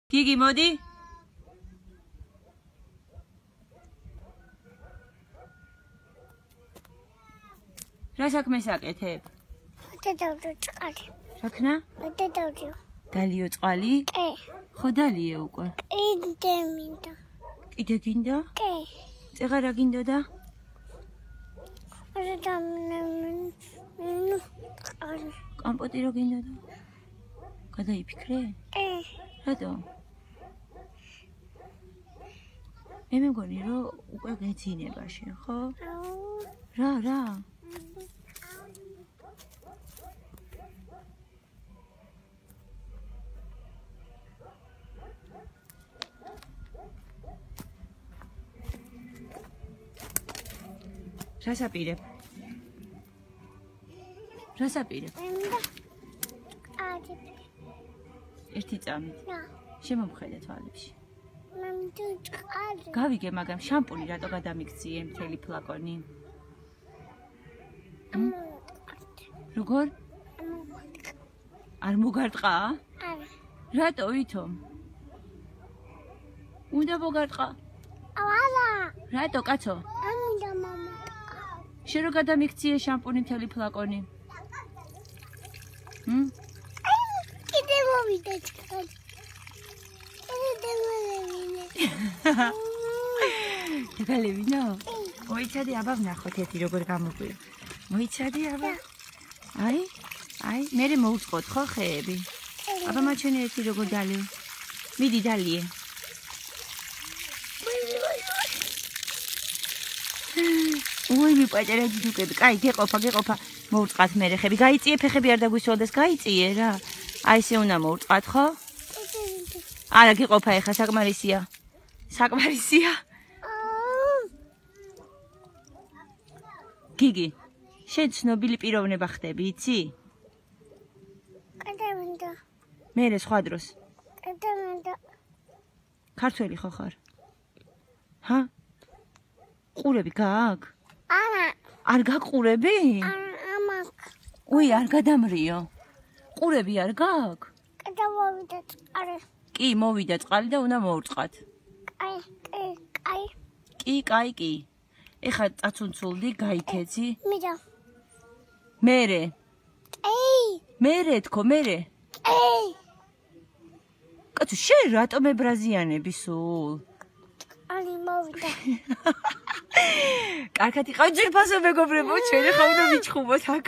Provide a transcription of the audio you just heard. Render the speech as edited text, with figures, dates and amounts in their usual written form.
გიგი მოდი. რა საქმეს აკეთებ? დადავდო წყალი. რა? დადავდო. დალიო წყალი? კი. ხო დალიე უკვე. კიდე მინდა. კიდე გინდა? კი. წეღა რა გინდოდა? კამპოტი რო გინდოდა? გადაიფიქრე? კი. რატო? მე მეგონი რომ უკვე გეძინებაში, ხო? რა? რა საპირებ? მინდა. აგი. ერთი წამით. რა. შემომხედე თვალებში. მინდა წყალი. გავიგე, მაგრამ შამპუნი რატო გადამიქციე მთელი ფლაკონი? როგორ? არ მოგარტყა? არა. რატო ვითომ? უნდა მოგარტყა? არა. რატო კაცო? ამინდა მამა. შენ რო გადამიქციე შამპუნი მთელი ფლაკონი? კიდე მოვიდა წყალი. დაგალევინო? მოიცადი აბა ვნახოთ ერთი როგორ გამოგვია. მოიცადი აბა? აი, მერე მოუწყოთ ხო ხეები? აბა მაჩვენე ერთი როგორ დალიო. მიდი დალიე. ой, მიპაჭერეთ უკეთ. კაი, გეყოფა. მოუწყათ მერე ხები. გაიწიე ფეხები არ დაგვისვალდეს, გაიწიე რა. აი ესე უნდა მოუწყათ, ხო? არა, გეყოფა ეხა საკმარისია. გიგი, შენ ცნობილი პიროვნება ხდები, იცი? კიდე მინდა. მერე სხვა დროს. კიდე მინდა. ქართველი ხო ხარ? ჰა? ყურები გააქვს? არა. არ გაყურები? ამაკ. უი, არ გადამრიო. ყურები არ გააქვს? კიდე მოვიდა წყალი. კი, მოვიდა წყალი და უნდა მოურწყათ. კი. ეხა წაცუნცულდი, გაიქეცი. მინდა. მერე. მერე თქო. კაცო, შენ რატომ ებრაზიანები სულ? ალი მოვიდა. კარგად იყავ, ჯერ ფასო მეგობრებო, ჩვენ ხა უნდა ვიჩხუბოთ აქ.